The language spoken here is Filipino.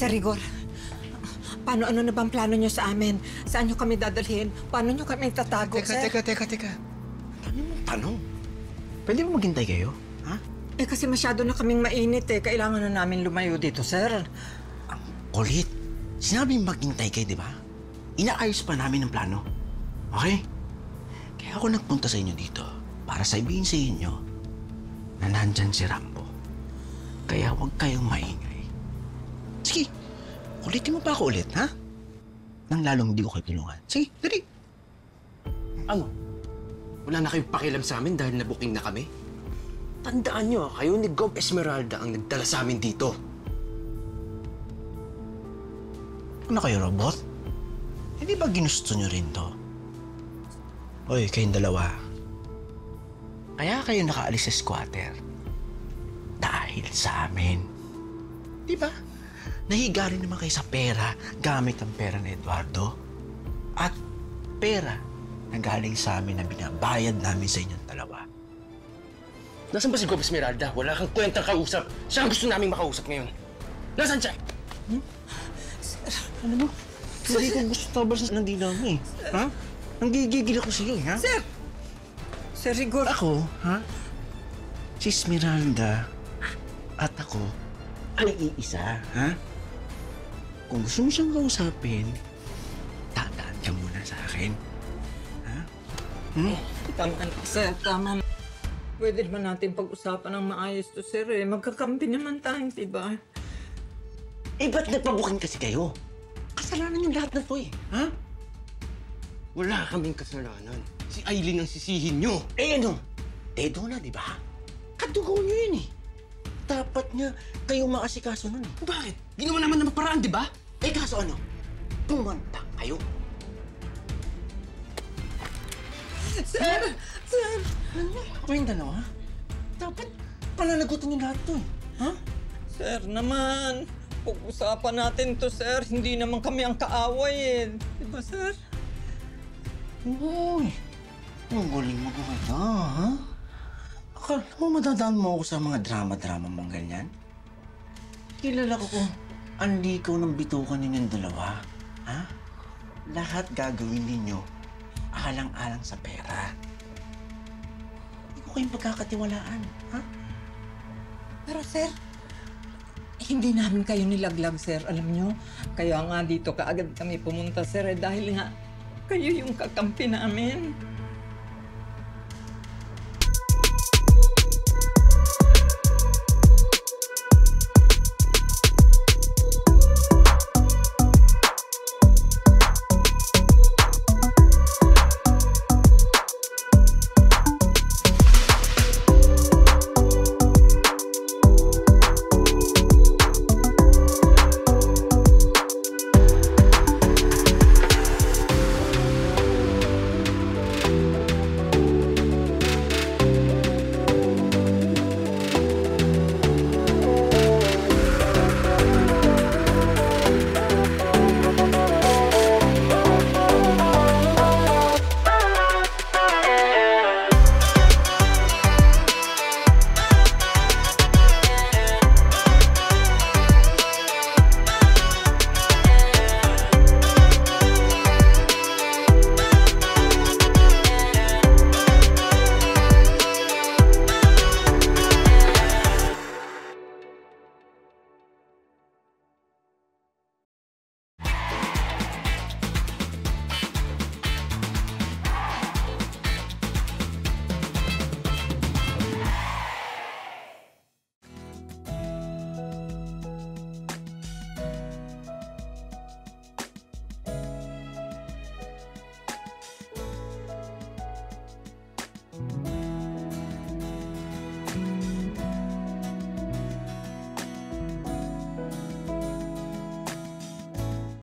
Sir Rigor, ano na bang plano nyo sa amin? Saan nyo kami dadalhin? Paano nyo kami tatago, sir? Teka. Paano? Pwede ba maghintay kayo? Ha? Eh kasi masyado na kaming mainit eh. Kailangan na namin lumayo dito, sir. Ang kulit. Sinabi maghintay kayo, di ba? Inaayos pa namin ang plano. Okay? Kaya ako nagpunta sa inyo dito para sabihin sa inyo na nandyan si Rambo. Kaya huwag kayong maingay. Sige, kulitin mo pa ako ulit, ha? Nang lalong hindi ko kayo tulungan. Sige, dali. Ano? Wala na kayong pakialam sa amin dahil nabuking na kami? Tandaan nyo, kayo ni Gov Esmeralda ang nagdala sa amin dito. Ano kayo, robot? Hindi ba ginusto nyo rin to? Hoy, kayong dalawa. Kaya kayo nakaalis sa squatter. Dahil sa amin. Di ba? Nahiga rin naman kayo sa pera gamit ang pera ni Eduardo. At pera na galing sa amin na binabayad namin sa inyong dalawa. Nasaan ba si Gov Esmeralda? Wala kang kwentang kausap. Siya ang gusto naming makausap ngayon. Nasaan siya? Ano mo? Hindi ko gusto tabas ng dila mo eh. Ha? Nanggigigil ako sa'yo eh, ha? Sir! Sir Rigor! Ako, ha? Si Esmeralda at ako ay iisa, ha? Kung gusto mo siyang kausapin, dadaan ka muna sa akin. Ha? Tama na, sir. Tama na. Pwede naman natin pag-usapan ng maayos to, sir eh. Magkakampi naman tayo, diba? Eh, ba't nagpabukin kasi kayo? Kasalanan yung lahat na to eh, ha? Wala kaming kasalanan. Si Aileen ang sisihin nyo. Eh ano? Dedo na, di ba? Kadugo nyo yun eh. Dapat nga kayong maasikaso nun eh. Bakit? Ginawa naman na magparaan, di ba? Eh kaso ano? Tumanta kayo. Sir! Sir! Kayong dalawa? Dapat pananagutan yung lahat to eh. Ha? Sir naman! Pag-usapan natin to, sir. Hindi naman kami ang kaaway eh. Diba, sir? Uy! Ang galing mo gumanda, ha? Akala mo madadaan mo ako sa mga drama-drama mong ganyan? Kilala ko kung ang likaw ng bitukan ninyong dalawa. Ha? Lahat gagawin ninyo alang-alang sa pera. Hindi ko kayong pagkakatiwalaan, ha? Pero, sir, hindi namin kayo nilaglag, sir. Alam nyo, kaya nga dito kaagad kami pumunta, sir, eh, dahil nga kayo yung kakampi namin.